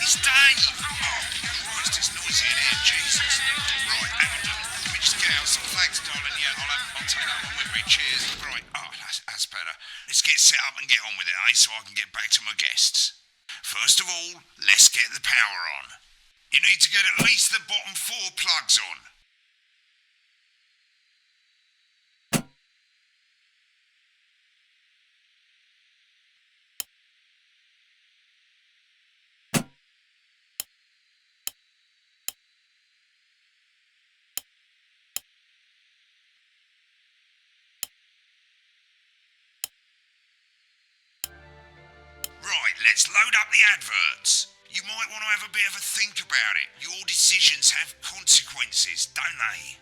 It's Dave! Oh, Christ, it's noisy in here, Jesus. Right, hang on. Let me just get out some flags, darling. Yeah, I'll take that one with me. Cheers. Right, oh, that's better. Let's get set up and get on with it, so I can get back to my guests. First of all, let's get the power on. You need to get at least the bottom 4 plugs on. Right, let's load up the adverts. You might want to have a bit of a think about it. Your decisions have consequences, don't they?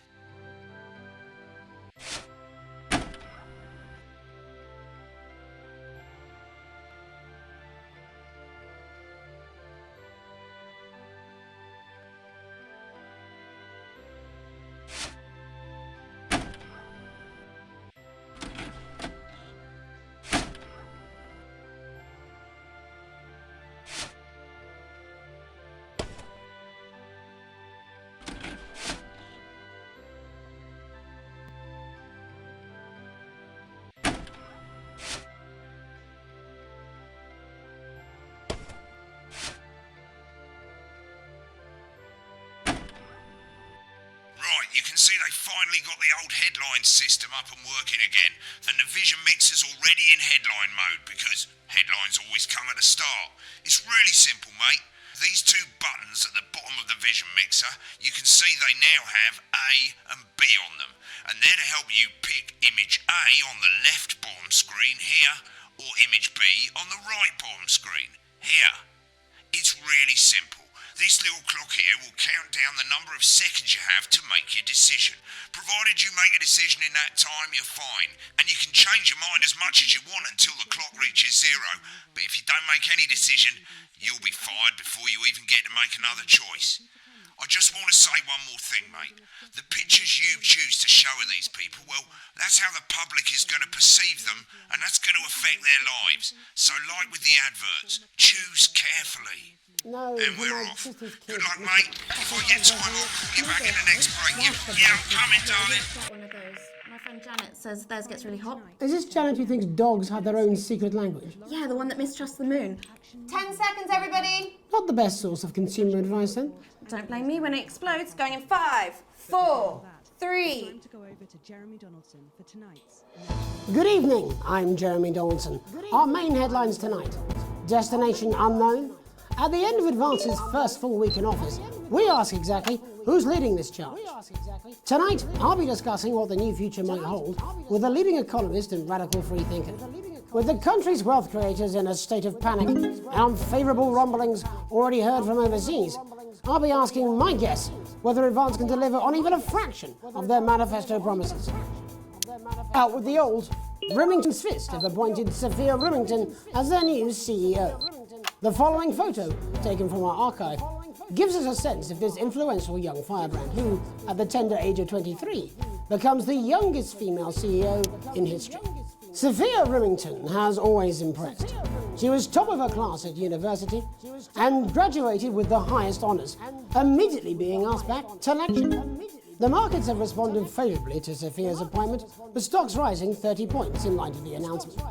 You can see they finally got the old headline system up and working again, and the vision mixer's already in headline mode because headlines always come at the start. It's really simple, mate. These 2 buttons at the bottom of the vision mixer, you can see they now have A and B on them, and they're to help you pick image A on the left bottom screen here, or image B on the right bottom screen here. It's really simple. This little clock here will count down the number of seconds you have to make your decision. Provided you make a decision in that time, you're fine. And you can change your mind as much as you want until the clock reaches 0. But if you don't make any decision, you'll be fired before you even get to make another choice. I just want to say one more thing, mate. The pictures you choose to show of these people, well, that's how the public is going to perceive them, and that's going to affect their lives. So like with the adverts, choose carefully. No, and we're off. Good luck, mate. If I get time, I'll call you back in the next break. Yeah, I'm coming, darling. One of those. My friend Janet says theirs gets really hot. Is this Janet who thinks dogs have their own secret language? Yeah, the one that mistrusts the moon. 10 seconds, everybody. Not the best source of consumer advice, then. Don't blame me when it explodes. Going in 5, 4, 3. Time to go over to Jeremy Donaldson for tonight's. Good evening, I'm Jeremy Donaldson. Our main headlines tonight. Destination unknown. At the end of Advance's first full week in office, we ask exactly who's leading this charge. Tonight, I'll be discussing what the new future might hold with a leading economist and radical freethinker. With the country's wealth creators in a state of panic and unfavourable rumblings already heard from overseas, I'll be asking my guests whether Advance can deliver on even a fraction of their manifesto promises. Out with the old, Rimington's Fist have appointed Sophia Rimington as their new CEO. The following photo, taken from our archive, gives us a sense of this influential young firebrand who, at the tender age of 23, becomes the youngest female CEO in history. Sophia Rimington has always impressed. She was top of her class at university and graduated with the highest honours, immediately being asked back to lecture. The markets have responded favourably to Sophia's appointment, with stocks rising 30 points in light of the announcement.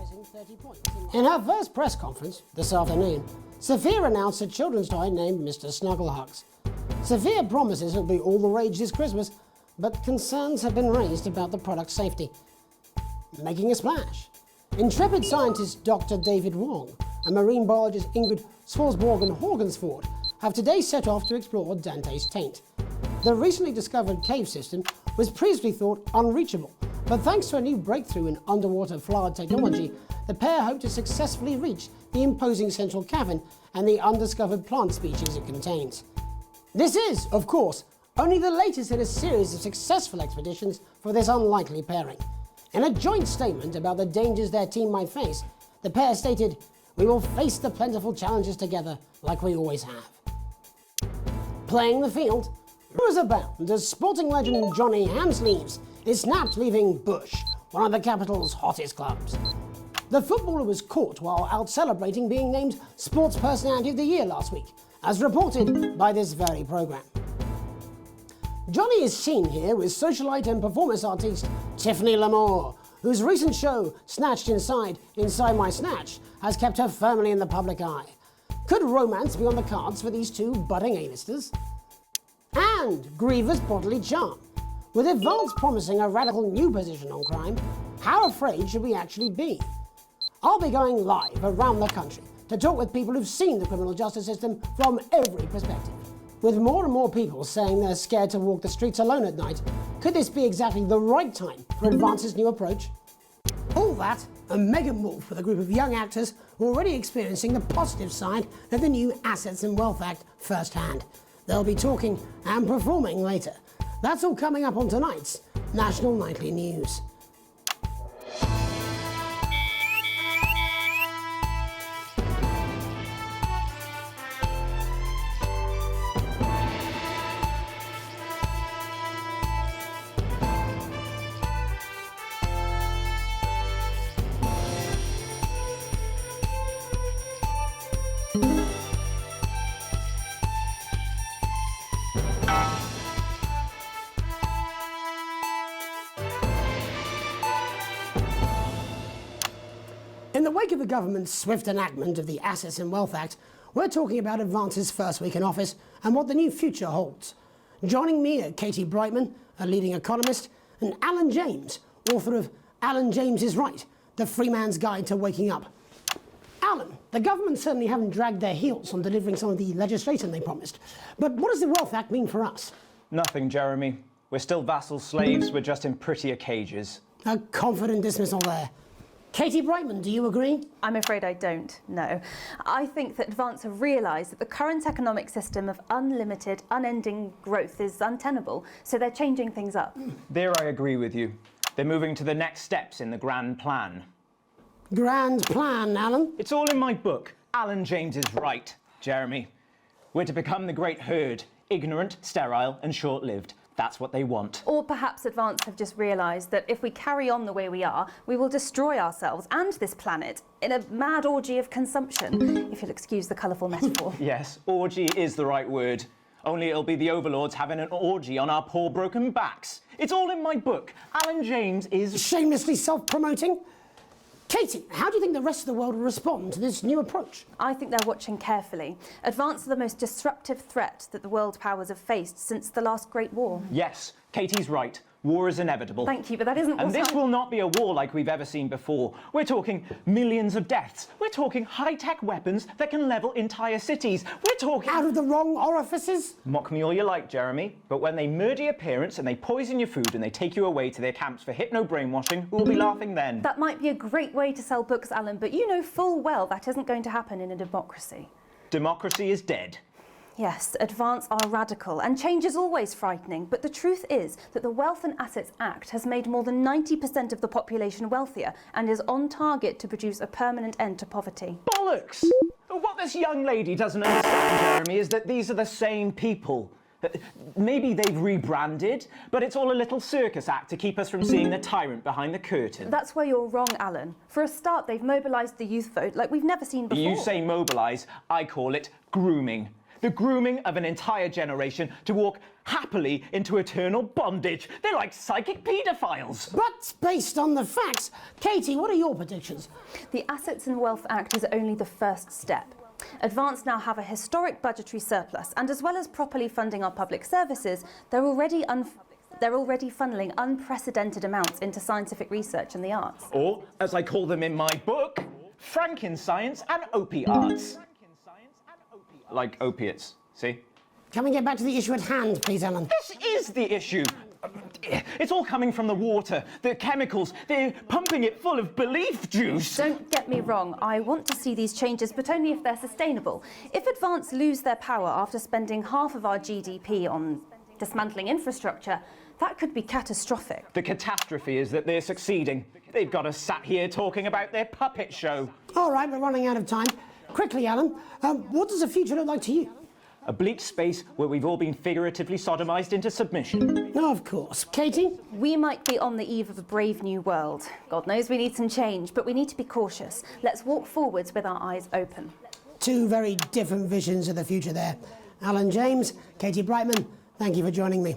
In her first press conference this afternoon, Sophia announced a children's toy named Mr. Snugglehugs. Sophia promises it'll be all the rage this Christmas, but concerns have been raised about the product's safety. Making a splash, intrepid scientist Dr. David Wong and marine biologist Ingrid Swarsborgen-Horgensford have today set off to explore Dante's taint. The recently discovered cave system was previously thought unreachable, but thanks to a new breakthrough in underwater flower technology, the pair hope to successfully reach the imposing central cavern and the undiscovered plant species it contains. This is, of course, only the latest in a series of successful expeditions for this unlikely pairing. In a joint statement about the dangers their team might face, the pair stated, "We will face the plentiful challenges together like we always have." Playing the field, rumours abound as sporting legend Johnny Hamsleeves is snapped leaving Bush, one of the capital's hottest clubs. The footballer was caught while out celebrating being named Sports Personality of the Year last week, as reported by this very programme. Johnny is seen here with socialite and performance artiste Tiffany Lamore, whose recent show, Snatched Inside My Snatch, has kept her firmly in the public eye. Could romance be on the cards for these two budding A-listers? And Griever's bodily charm. With Advance promising a radical new position on crime, how afraid should we actually be? I'll be going live around the country to talk with people who've seen the criminal justice system from every perspective. With more and more people saying they're scared to walk the streets alone at night, could this be exactly the right time for Advance's new approach? All that and mega morph with a group of young actors already experiencing the positive side of the new Assets and Wealth Act firsthand. They'll be talking and performing later. That's all coming up on tonight's National Nightly News. In the wake of the government's swift enactment of the Assets and Wealth Act, we're talking about Advance's first week in office and what the new future holds. Joining me are Katie Brightman, a leading economist, and Alan James, author of Alan James is Right, The Free Man's Guide to Waking Up. Alan, the government certainly haven't dragged their heels on delivering some of the legislation they promised. But what does the Wealth Act mean for us? Nothing, Jeremy. We're still vassal slaves, we're just in prettier cages. A confident dismissal there. Katie Brightman, do you agree? I'm afraid I don't, no. I think that Advance have realised that the current economic system of unlimited, unending growth is untenable, so they're changing things up. There I agree with you. They're moving to the next steps in the grand plan. Grand plan, Alan? It's all in my book. Alan James is Right, Jeremy. We're to become the great herd, ignorant, sterile and short-lived. That's what they want. Or perhaps Advance have just realised that if we carry on the way we are, we will destroy ourselves and this planet in a mad orgy of consumption, if you'll excuse the colourful metaphor. Yes, orgy is the right word. Only it'll be the overlords having an orgy on our poor broken backs. It's all in my book. Alan James is... Shamelessly self-promoting? Katie, how do you think the rest of the world will respond to this new approach? I think they're watching carefully. Advance are the most disruptive threat that the world powers have faced since the last Great War. Yes, Katie's right. War is inevitable. Thank you, but that isn't And what this I... will not be a war like we've ever seen before. We're talking millions of deaths. We're talking high-tech weapons that can level entire cities. We're talking... Out of the wrong orifices? Mock me all you like, Jeremy, but when they murder your parents and they poison your food and they take you away to their camps for hypno-brainwashing, who will be laughing then? That might be a great way to sell books, Alan, but you know full well that isn't going to happen in a democracy. Democracy is dead. Yes, advance are radical, and change is always frightening, but the truth is that the Wealth and Assets Act has made more than 90% of the population wealthier and is on target to produce a permanent end to poverty. Bollocks! What this young lady doesn't understand, Jeremy, is that these are the same people. Maybe they've rebranded, but it's all a little circus act to keep us from seeing the tyrant behind the curtain. That's where you're wrong, Alan. For a start, they've mobilised the youth vote like we've never seen before. You say mobilise, I call it grooming. The grooming of an entire generation to walk happily into eternal bondage. They're like psychic paedophiles. But based on the facts, Katie, what are your predictions? The Assets and Wealth Act is only the first step. Advance now have a historic budgetary surplus, and as well as properly funding our public services, they're already funneling unprecedented amounts into scientific research and the arts. Or, as I call them in my book, Frankenscience and opiarts. Like opiates, see? Can we get back to the issue at hand, please, Alan? This is the issue. It's all coming from the water, the chemicals. They're pumping it full of belief juice. Don't get me wrong, I want to see these changes, but only if they're sustainable. If Advance lose their power after spending half of our GDP on dismantling infrastructure, that could be catastrophic. The catastrophe is that they're succeeding. They've got us sat here talking about their puppet show. All right, we're running out of time. Quickly, Alan, what does the future look like to you? A bleak space where we've all been figuratively sodomized into submission. No, of course. Katie? We might be on the eve of a brave new world. God knows we need some change, but we need to be cautious. Let's walk forwards with our eyes open. Two very different visions of the future there. Alan James, Katie Brightman, thank you for joining me.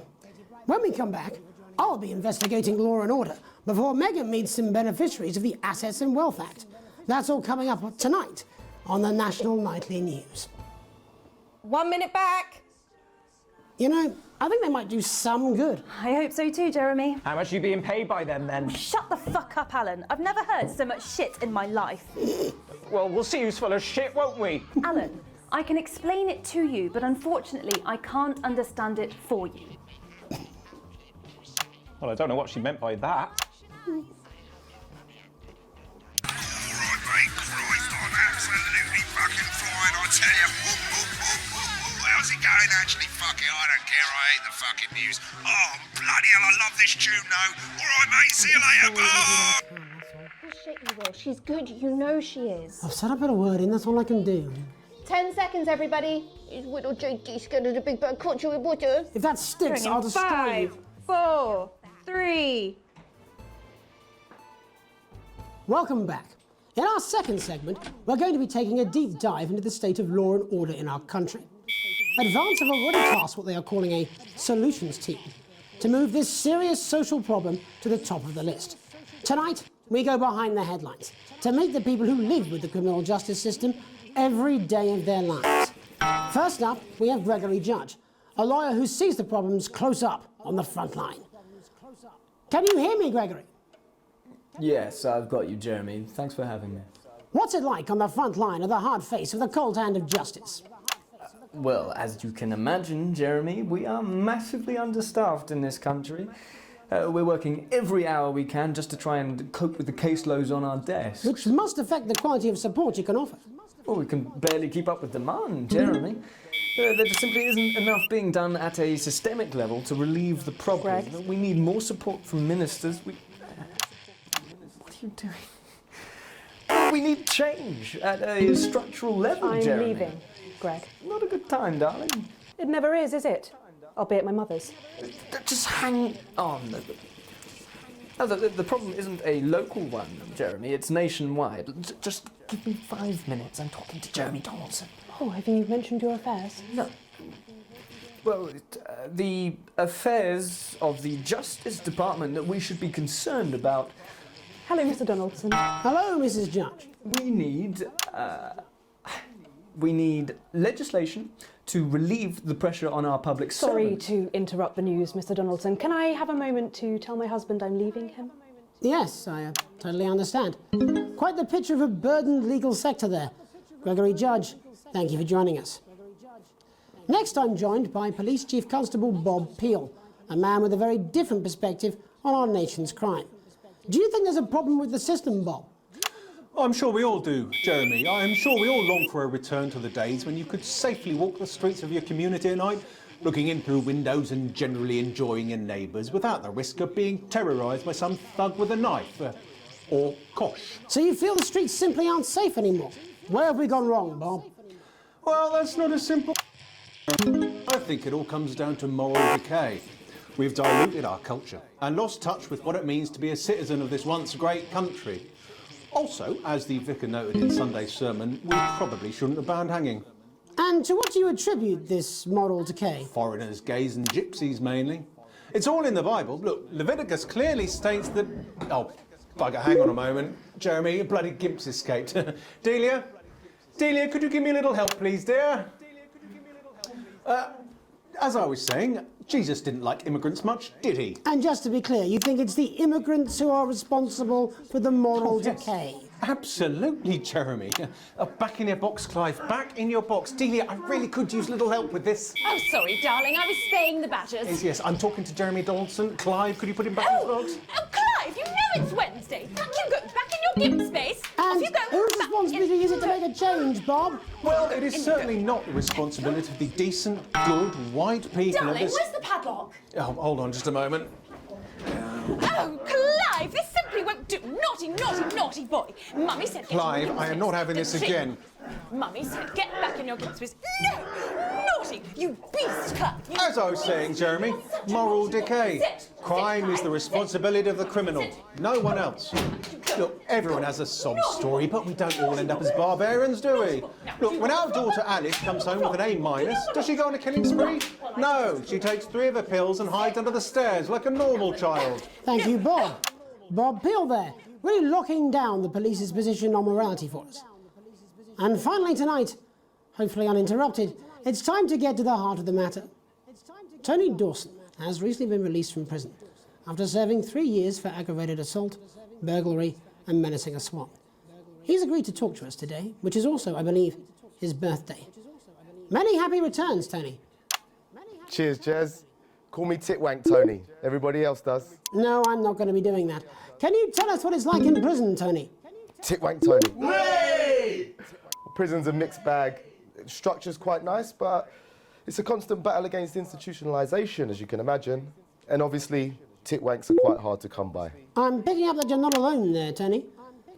When we come back, I'll be investigating law and order before Megan meets some beneficiaries of the Assets and Wealth Act. That's all coming up tonight on the National Nightly News. 1 minute back. You know, I think they might do some good. I hope so too, Jeremy. How much are you being paid by them, then? Shut the fuck up, Alan. I've never heard so much shit in my life. Well, we'll see who's full of shit, won't we? Alan, I can explain it to you, but unfortunately, I can't understand it for you. Well, I don't know what she meant by that. Alright, mate, Christ, I'm absolutely fucking flying, I tell you. How's it going, actually? Fuck it, I don't care, I hate the fucking news. Oh, bloody hell, I love this tune, though. Alright, mate, see you later, bye! Shit, you will. She's good. You know she is. I've said I put a word in, that's all I can do. 10 seconds, everybody. His little Jakey scared of the big bird caught you with water. If that sticks, I'll destroy you. 5, 4, 3. Welcome back. In our second segment, we're going to be taking a deep dive into the state of law and order in our country. Advance have already tasked what they are calling a solutions team to move this serious social problem to the top of the list. Tonight, we go behind the headlines to meet the people who live with the criminal justice system every day of their lives. First up, we have Gregory Judge, a lawyer who sees the problems close up on the front line. Can you hear me, Gregory? Yes, I've got you, Jeremy. Thanks for having me. What's it like on the front line of the hard face of the cold hand of justice? Well, as you can imagine, Jeremy, we are massively understaffed in this country. We're working every hour we can just to try and cope with the caseloads on our desks. Which must affect the quality of support you can offer. Well, we can barely keep up with demand, Jeremy. There just simply isn't enough being done at a systemic level to relieve the problem. Greg? We need more support from ministers. What are you doing? We need change at a structural level, I'm Jeremy. leaving, Greg. Not a good time, darling. It never is it? I'll be at my mother's. Just hang on. No, the problem isn't a local one, Jeremy. It's nationwide. Just give me 5 minutes. I'm talking to Jeremy Donaldson. Oh, have you mentioned your affairs? No. Well, the affairs of the Justice Department that we should be concerned about. Hello, Mr. Donaldson. Hello, Mrs. Judge. We need we need legislation to relieve the pressure on our public Sorry servants. to interrupt the news, Mr. Donaldson. Can I have a moment to tell my husband I'm leaving him? Yes, I totally understand. Quite the picture of a burdened legal sector there. Gregory Judge, thank you for joining us. Next, I'm joined by Police Chief Constable Bob Peel, a man with a very different perspective on our nation's crime. Do you think there's a problem with the system, Bob? I'm sure we all do, Jeremy. I'm sure we all long for a return to the days when you could safely walk the streets of your community at night, looking in through windows and generally enjoying your neighbours without the risk of being terrorised by some thug with a knife. Or kosh. So you feel the streets simply aren't safe anymore? Where have we gone wrong, Bob? Well, that's not as simple. I think it all comes down to moral decay. We've diluted our culture and lost touch with what it means to be a citizen of this once great country. Also, as the vicar noted in Sunday's sermon, we probably shouldn't have banned hanging. And to what do you attribute this moral decay? Foreigners, gays and gypsies mainly. It's all in the Bible. Look, Leviticus clearly states that... Oh, bugger, hang on a moment. Jeremy, a bloody gimp's escaped. Delia? Delia, could you give me a little help, please, dear? As I was saying, Jesus didn't like immigrants much, did he? And just to be clear, you think it's the immigrants who are responsible for the moral decay? Absolutely, Jeremy. Back in your box, Clive. Back in your box. Delia, I really could use a little help with this. Oh, sorry, darling. I was spaying the badgers. Yes, I'm talking to Jeremy Donaldson. Clive, could you put him back in his box? Oh, Clive, you know it's Wednesday. Back you go. Back in your gimp space. And Off you go. whose Back responsibility is it to make a change, Bob? Well, it is certainly not the responsibility of the decent, good, white people Darling, of this... where's the padlock? Oh, hold on just a moment. Oh, Clive, this simply won't do. Naughty, naughty, naughty boy. Mummy said... get in your Clive, gimp I am space. not having this again. Mummy said get back in your gimp space. No! Naughty! You beast, Clive! You... As I was saying, Jeremy, moral decay. Crime is the responsibility of the criminal, no one else. Look, everyone has a sob story, but we don't all end up as barbarians, do we? Look, when our daughter Alice comes home with an A-, does she go on a killing spree? No, she takes 3 of her pills and hides under the stairs like a normal child. Thank you, Bob. Bob Peel there, really locking down the police's position on morality for us. And finally tonight, hopefully uninterrupted, it's time to get to the heart of the matter. Tony Dawson has recently been released from prison after serving 3 years for aggravated assault, burglary and menacing a swan. He's agreed to talk to us today, which is also, I believe, his birthday. Many happy returns, Tony. Cheers, Jez. Call me Titwank Tony. Everybody else does. No, I'm not going to be doing that. Can you tell us what it's like in prison, Tony? Titwank Tony. Hey! Prison's a mixed bag. Structure's quite nice, but it's a constant battle against institutionalisation, as you can imagine. And obviously, titwanks are quite hard to come by. I'm picking up that you're not alone there, Tony.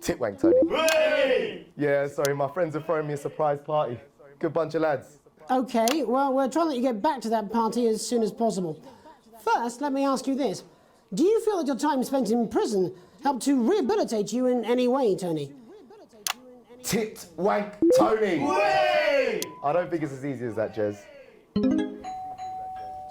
Titwank Tony. Hey! Yeah, sorry, my friends are throwing me a surprise party. Good bunch of lads. OK, well, we're trying to let you get back to that party as soon as possible. First, let me ask you this. Do you feel that your time spent in prison helped to rehabilitate you in any way, Tony? Titwank Tony! Way! I don't think it's as easy as that, Jez.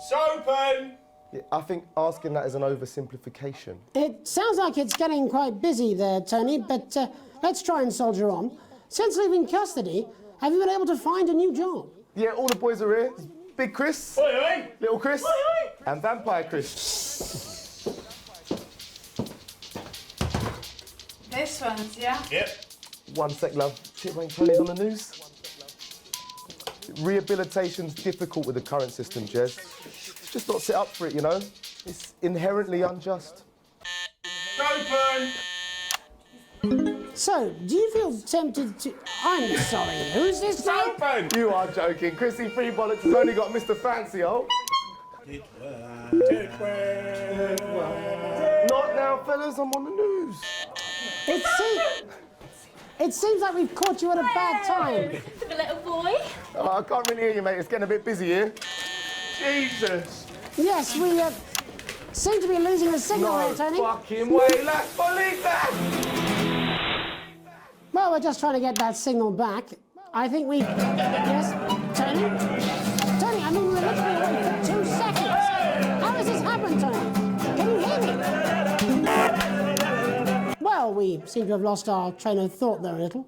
Sopen! Yeah, I think asking that is an oversimplification. It sounds like it's getting quite busy there, Tony, but let's try and soldier on. Since leaving custody, have you been able to find a new job? Yeah, all the boys are here. Big Chris, Oi, oi. Little Chris, Oi, oi. and Vampire Chris. This one's, yeah? Yep. One sec, love. Titwank Tony's on the news. Rehabilitation's difficult with the current system, Jez. It's just not set up for it, you know? It's inherently unjust. Open! So, do you feel tempted to... I'm sorry, who's this now? Open! You are joking. Chrissy Free Bollocks has only got Mr. Fancy, oh? Not now, fellas. I'm on the news. It seems like we've caught you at a bad time. For the little boy. Oh, I can't really hear you, mate. It's getting a bit busy here. Jesus. Yes, we seem to be losing the signal No here, Tony. fucking way. Let's believe that. Well, we're just trying to get that signal back. I think we... Yes, Tony? Tony, I mean, we were literally away for 2 seconds. How does this happen, Tony? Can you hear me? Well, we seem to have lost our train of thought there a little.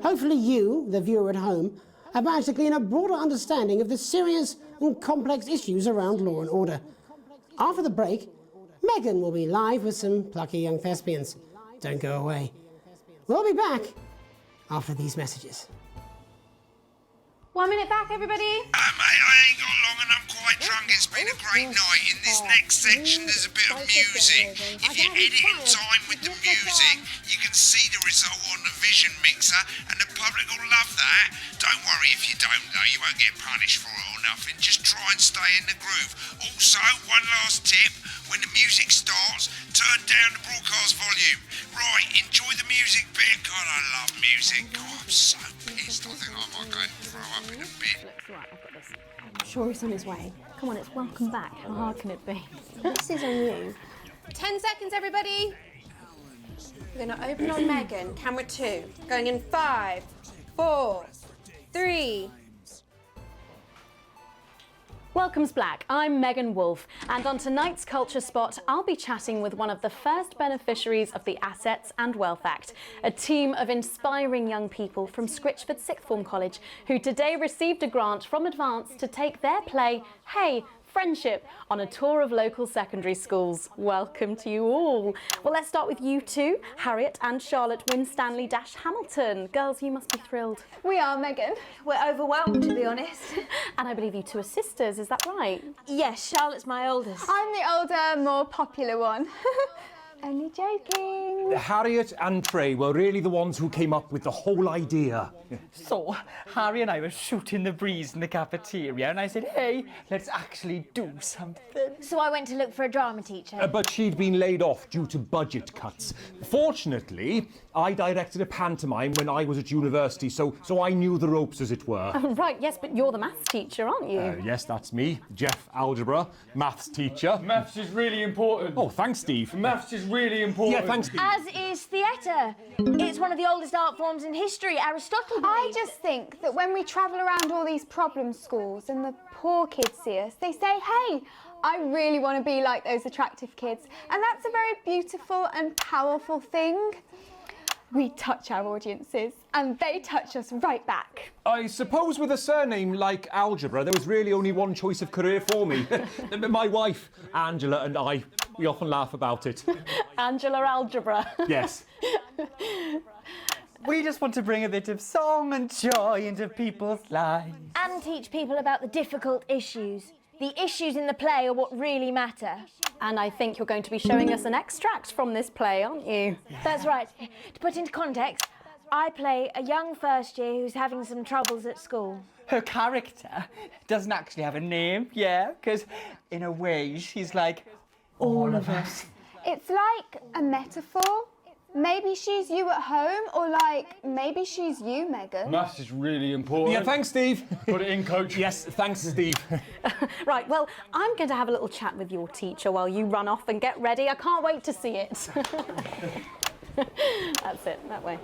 Hopefully you, the viewer at home, a badge to glean a broader understanding of the serious and complex issues around law and order. After the break, Megan will be live with some plucky young thespians. Don't go away. We'll be back after these messages. 1 minute back, everybody. Mate, I ain't got long and I'm quite drunk. It's been a great night. In this next section, there's a bit of music. If you edit in time with the music, you can see the result on the vision mixer, and the public will love that. Don't worry if you don't, though. You won't get punished for it or nothing. Just try and stay in the groove. Also, one last tip. When the music starts, turn down the broadcast volume. Right, enjoy the music bit. God, I love music. God, I'm so pissed. I think I might go and throw up in a bit. Right, I've got this. I'm sure he's on his way. Come on, it's welcome back. How hard can it be? This is on you. 10 seconds, everybody. We're going to open on Megan. Camera 2. Going in 5, 4, 3. Welcome's Black. I'm Megan Wolfe, and on tonight's Culture Spot, I'll be chatting with one of the first beneficiaries of the Assets and Wealth Act, a team of inspiring young people from Scritchford Sixth Form College who today received a grant from Advance to take their play, Hey, Friendship, on a tour of local secondary schools. Welcome to you all. Well, let's start with you two, Harriet and Charlotte Winstanley-Hamilton. Girls, you must be thrilled. We are, Megan. We're overwhelmed, to be honest. And I believe you two are sisters, is that right? Yes, Charlotte's my oldest. I'm the older, more popular one. Only joking. Harriet and Trey were really the ones who came up with the whole idea. So, Harry and I were shooting the breeze in the cafeteria, and I said, hey, let's actually do something. So I went to look for a drama teacher. But she'd been laid off due to budget cuts. Fortunately, I directed a pantomime when I was at university, so I knew the ropes, as it were. Right, yes, but you're the maths teacher, aren't you? Yes, that's me, Jeff Algebra, maths teacher. Maths is really important. Oh, thanks, Steve. Maths is really important. Yeah, thanks, Steve. As is theatre. It's one of the oldest art forms in history. Aristotle believed. I just think that when we travel around all these problem schools and the poor kids see us, they say, hey, I really want to be like those attractive kids. And that's a very beautiful and powerful thing. We touch our audiences and they touch us right back. I suppose with a surname like Algebra, there was really only one choice of career for me. My wife, Angela, and I, we often laugh about it. Angela Algebra. Yes. We just want to bring a bit of song and joy into people's lives. And teach people about the difficult issues. The issues in the play are what really matter. And I think you're going to be showing us an extract from this play, aren't you? That's right. To put into context, I play a young first year who's having some troubles at school. Her character doesn't actually have a name, yeah, because in a way she's like all of us. It's like a metaphor. Maybe she's you at home, or like, maybe she's you, Megan. Maths is really important. Yeah, thanks, Steve. Put it in, coach. Yes, thanks, Steve. Right, well, I'm going to have a little chat with your teacher while you run off and get ready. I can't wait to see it. That's it, that way.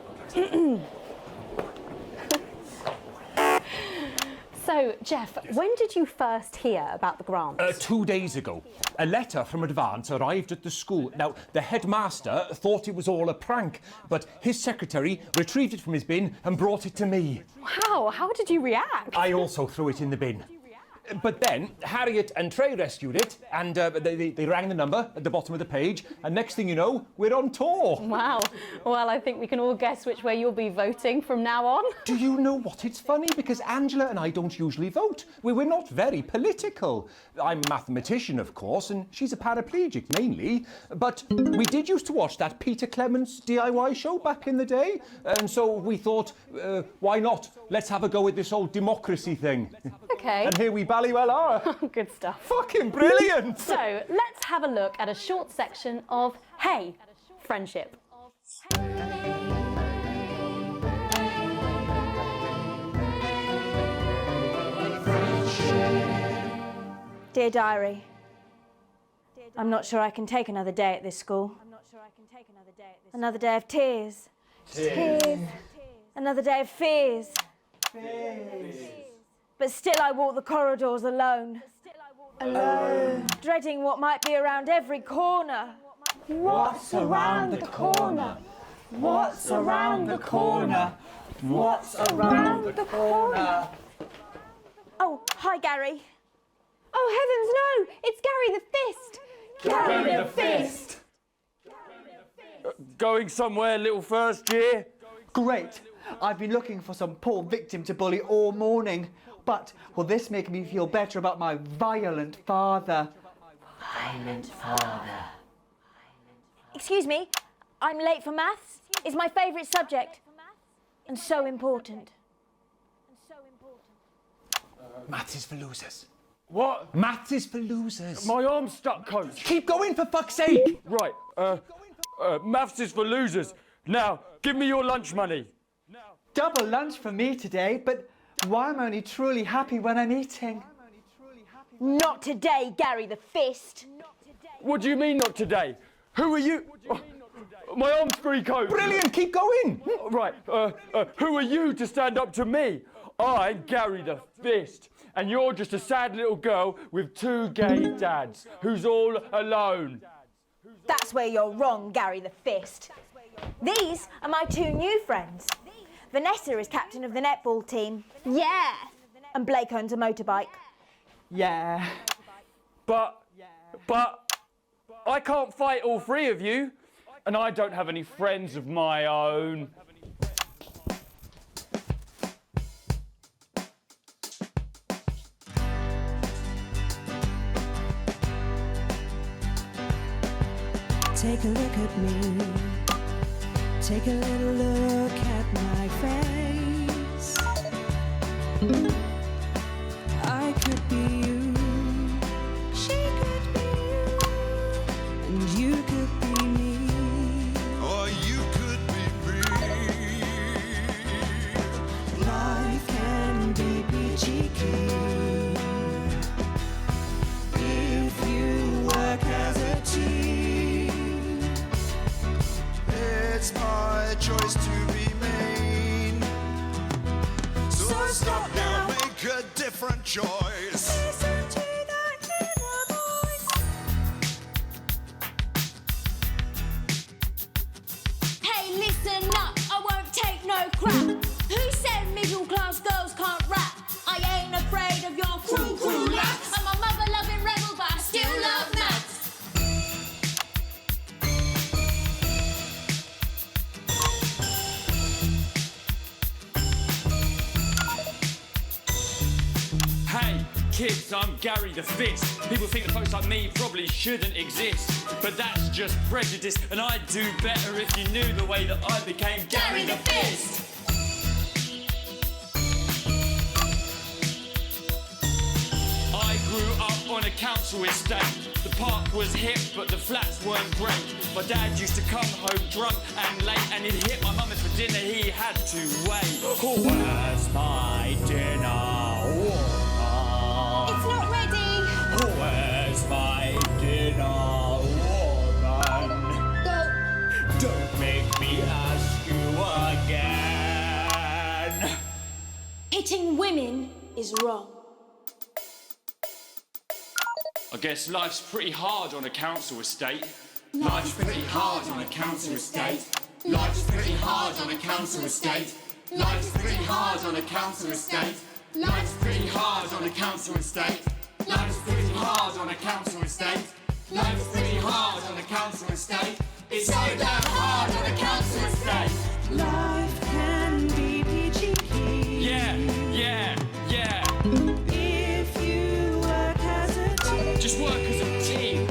So, Jeff, when did you first hear about the grant? 2 days ago. A letter from Advance arrived at the school. Now, the headmaster thought it was all a prank, but his secretary retrieved it from his bin and brought it to me. Wow, how did you react? I also threw it in the bin. But then Harriet and Trey rescued it, and they rang the number at the bottom of the page, and next thing you know, we're on tour. Wow. Well, I think we can all guess which way you'll be voting from now on. Do you know what? It's funny, because Angela and I don't usually vote. We're not very political. I'm a mathematician, of course, and she's a paraplegic, mainly. But we did used to watch that Peter Clements DIY show back in the day, and so we thought, why not? Let's have a go at this old democracy thing. Okay. And here we ballywell are. Good stuff. Fucking brilliant! So, let's have a look at a short section of Hey, Friendship. Dear Diary, I'm not sure I can take another day at this school. Another day of tears. Tears. Another day of fears. But still I walk the corridors alone. Alone. Dreading what might be around every corner. What's around the corner? What's around the corner? What's around the corner? Oh, hi, Gary. Oh, heavens, no! It's Gary the Fist! Gary the Fist! Going somewhere, little first year? Great. I've been looking for some poor victim to bully all morning. But will this make me feel better about my violent father? Violent father. Excuse me, I'm late for maths. It's my favourite subject. And so important. Maths is for losers. What? Maths is for losers. My arm's stuck, coach. Keep going, for fuck's sake! Right, maths is for losers. Now, give me your lunch money. Double lunch for me today, but why am I only truly happy when I'm eating? Not today, Gary the Fist. What do you mean not today? Who are you? Oh, my arm's free, coach. Brilliant, keep going! Right, who are you to stand up to me? I'm Gary the Fist, and you're just a sad little girl with 2 gay dads who's all alone. That's where you're wrong, Gary the Fist. These are my 2 new friends. Vanessa is captain of the netball team. Yeah! And Blake owns a motorbike. Yeah. But I can't fight all 3 of you, and I don't have any friends of my own. Take a look at me. Take a little look at my face. I could be you. She could be you. And you could be me. Or you could be me. Life can be peachy keen if you work as a team. It's my choice to be mean. So stop now, make a different choice. Listen to that inner voice. Hey, listen up, I won't take no crap. Who said middle class girls can't rap? I ain't afraid of your cruel lads. I'm a mother loving rebel, but I still love maths. Hey, kids, I'm Gary the Fist. People think that folks like me probably shouldn't exist, but that's just prejudice, and I'd do better if you knew the way that I became Gary the Fist. I grew up on a council estate. The park was hip, but the flats weren't great. My dad used to come home drunk and late, and he'd hit my mum if for dinner he had to wait. Where's my dinner? It's not ready. Where's my dinner, woman? Go. Don't make me ask you again. Hitting women is wrong. I guess life's pretty hard on a council estate. Life's pretty hard on a council estate. Life's pretty hard on a council estate. Life's pretty hard on a council estate. Life's pretty hard on a council estate. Life's pretty hard on a council estate. Life's pretty hard on a council estate. It's so damn hard on a council estate. Life can be peachy keen. Yeah. If you work as a team. Just work as a team.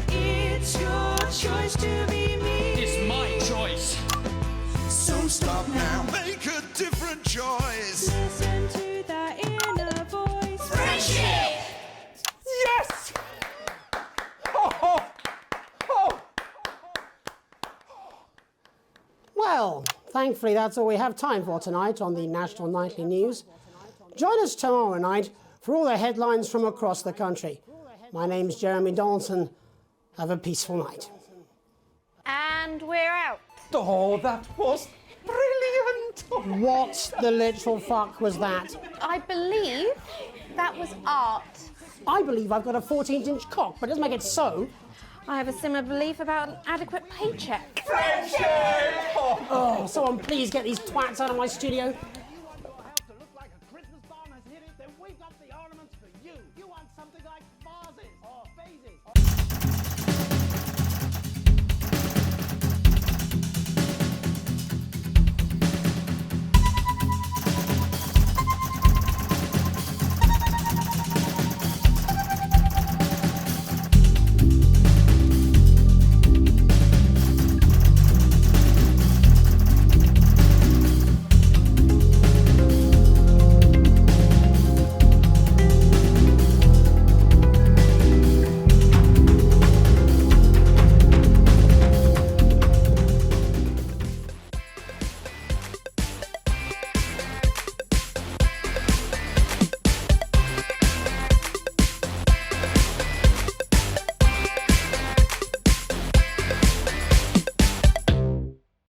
It's your choice to be me. It's my choice. So stop now, make a different choice. Listen to that inner voice. Friendship! Yes! Oh. Well, thankfully that's all we have time for tonight on the National Nightly News. Join us tomorrow night for all the headlines from across the country. My name's Jeremy Donaldson. Have a peaceful night. And we're out. Oh, that was brilliant! What the literal fuck was that? I believe that was art. I believe I've got a 14-inch cock, but it doesn't make it so. I have a similar belief about an adequate paycheck. Oh, someone please get these twats out of my studio.